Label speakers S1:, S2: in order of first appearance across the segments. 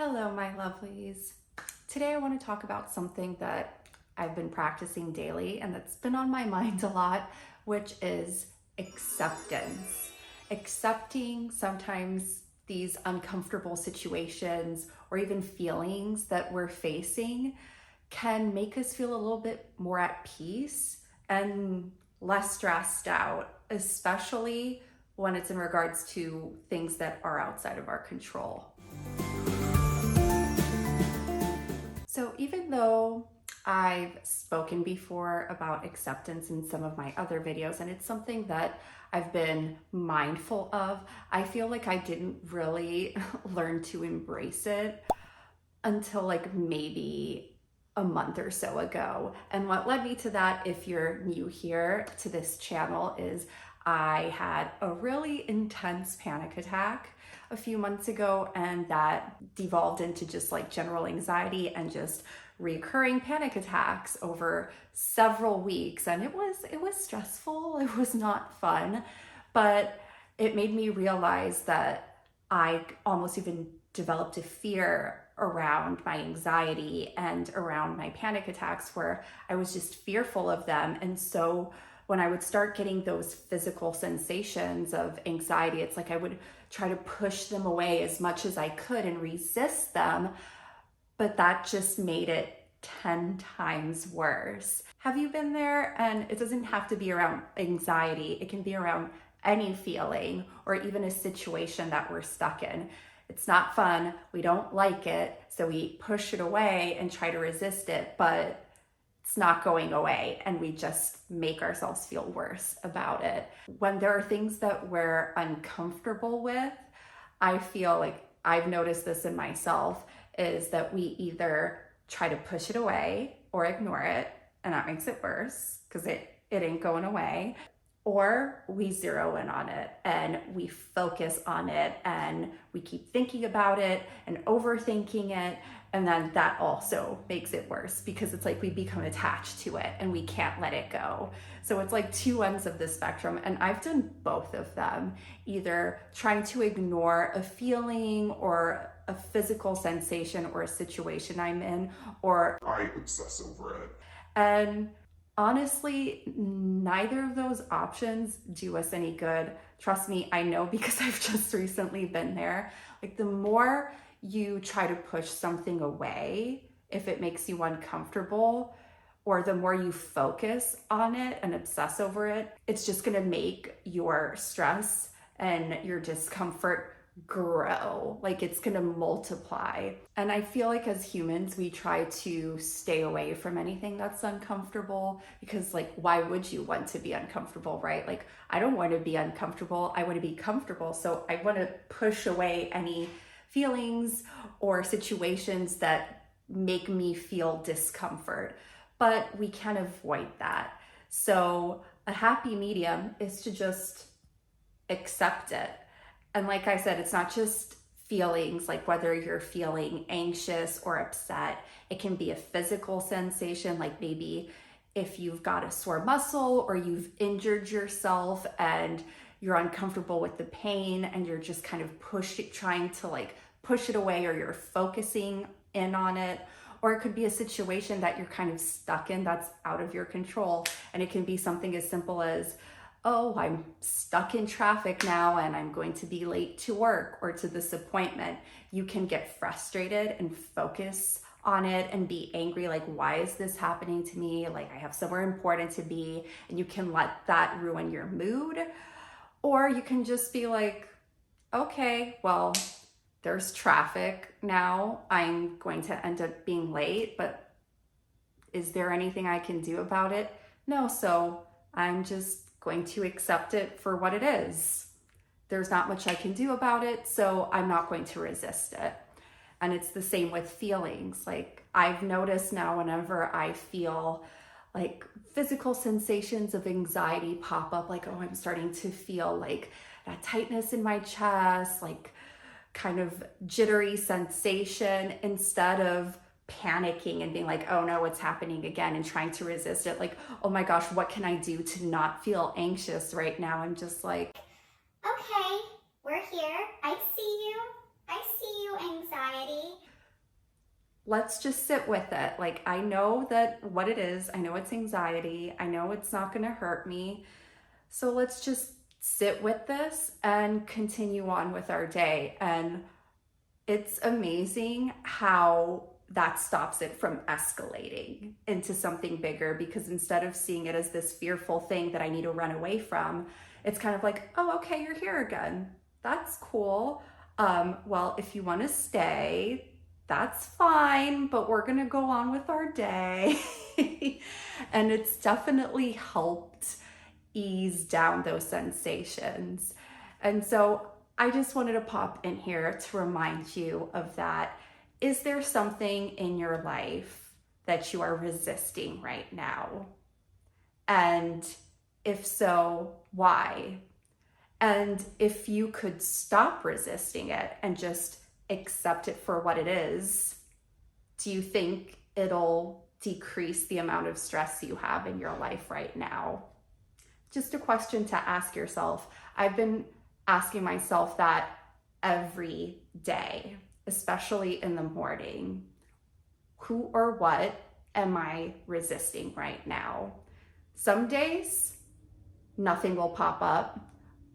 S1: Hello, my lovelies. Today I want to talk about something that I've been practicing daily and that's been on my mind a lot, which is acceptance. Accepting sometimes these uncomfortable situations or even feelings that we're facing can make us feel a little bit more at peace and less stressed out, especially when it's in regards to things that are outside of our control. So even though I've spoken before about acceptance in some of my other videos, and it's something that I've been mindful of, I feel like I didn't really learn to embrace it until like maybe a month or so ago. And what led me to that, if you're new here to this channel, is I had a really intense panic attack a few months ago, and that devolved into just like general anxiety and just recurring panic attacks over several weeks. And it was stressful. It was not fun, but it made me realize that I almost even developed a fear around my anxiety and around my panic attacks, where I was just fearful of them. And so when I would start getting those physical sensations of anxiety, it's like I would try to push them away as much as I could and resist them, but that just made it 10 times worse. Have you been there? And it doesn't have to be around anxiety. It can be around any feeling or even a situation that we're stuck in. It's not fun. We don't like it. So we push it away and try to resist it, but it's not going away, and we just make ourselves feel worse about it. When there are things that we're uncomfortable with, I feel like I've noticed this in myself, is that we either try to push it away or ignore it, and that makes it worse because it ain't going away. Or we zero in on it and we focus on it and we keep thinking about it and overthinking it. And then that also makes it worse because it's like we become attached to it and we can't let it go. So it's like two ends of the spectrum. And I've done both of them, either trying to ignore a feeling or a physical sensation or a situation I'm in, or
S2: I obsess over it.
S1: And honestly, neither of those options do us any good. Trust me, I know, because I've just recently been there. Like, the more you try to push something away, if it makes you uncomfortable, or the more you focus on it and obsess over it, it's just gonna make your stress and your discomfort grow. Like, it's gonna multiply. And I feel like as humans, we try to stay away from anything that's uncomfortable because, like, why would you want to be uncomfortable, right? Like, I don't want to be uncomfortable. I want to be comfortable. So I want to push away any feelings or situations that make me feel discomfort. But we can avoid that. So a happy medium is to just accept it. And like I said, it's not just feelings, like whether you're feeling anxious or upset. It can be a physical sensation, like maybe if you've got a sore muscle or you've injured yourself and you're uncomfortable with the pain and you're just kind of trying to like push it away, or you're focusing in on it. Or it could be a situation that you're kind of stuck in that's out of your control. And it can be something as simple as, oh, I'm stuck in traffic now and I'm going to be late to work or to this appointment. You can get frustrated and focus on it and be angry, like, why is this happening to me? Like, I have somewhere important to be, and you can let that ruin your mood. Or you can just be like, okay, well, there's traffic now. I'm going to end up being late, but is there anything I can do about it? No, so I'm just going to accept it for what it is. There's not much I can do about it, so I'm not going to resist it. And it's the same with feelings. Like, I've noticed now, whenever I feel like physical sensations of anxiety pop up, like, oh, I'm starting to feel like that tightness in my chest, like kind of jittery sensation, instead of panicking and being like, oh no, what's happening again, and trying to resist it. Like, oh my gosh, what can I do to not feel anxious right now? I'm just like,
S3: okay, we're here. I see you, anxiety.
S1: let's just sit with it. Like, I know that what it is, I know it's anxiety, I know it's not going to hurt me. So let's just sit with this and continue on with our day. And it's amazing how that stops it from escalating into something bigger, because instead of seeing it as this fearful thing that I need to run away from, it's kind of like, oh, okay, you're here again. That's cool. Well, if you want to stay, that's fine, but we're going to go on with our day. And it's definitely helped ease down those sensations. And so I just wanted to pop in here to remind you of that. Is there something in your life that you are resisting right now? And if so, why? And if you could stop resisting it and just accept it for what it is, do you think it'll decrease the amount of stress you have in your life right now? Just a question to ask yourself. I've been asking myself that every day, especially in the morning. Who or what am I resisting right now? Some days, nothing will pop up.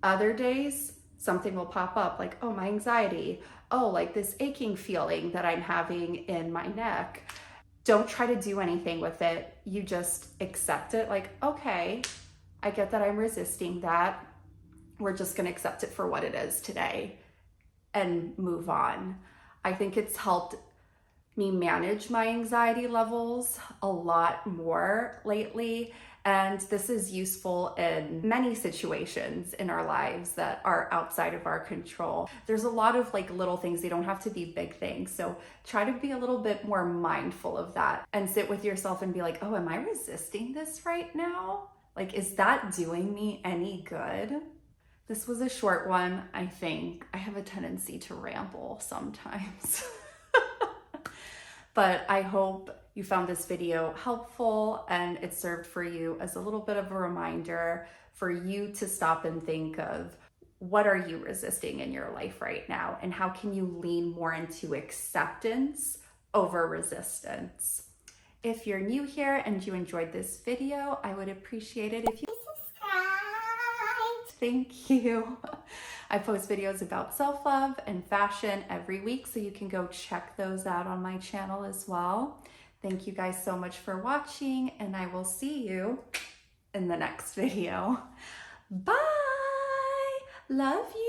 S1: Other days, something will pop up, like, oh, my anxiety. Oh, like this aching feeling that I'm having in my neck. Don't try to do anything with it. You just accept it, like, okay, I get that I'm resisting that. We're just going to accept it for what it is today and move on. I think it's helped me manage my anxiety levels a lot more lately. And this is useful in many situations in our lives that are outside of our control. There's a lot of like little things, they don't have to be big things. So try to be a little bit more mindful of that and sit with yourself and be like, oh, am I resisting this right now? Like, is that doing me any good? This was a short one, I think. I have a tendency to ramble sometimes. But I hope you found this video helpful and it served for you as a little bit of a reminder for you to stop and think of, what are you resisting in your life right now? And how can you lean more into acceptance over resistance? If you're new here and you enjoyed this video, I would appreciate it if you subscribed. Thank you. I post videos about self-love and fashion every week, so you can go check those out on my channel as well. Thank you guys so much for watching, and I will see you in the next video. Bye! Love you!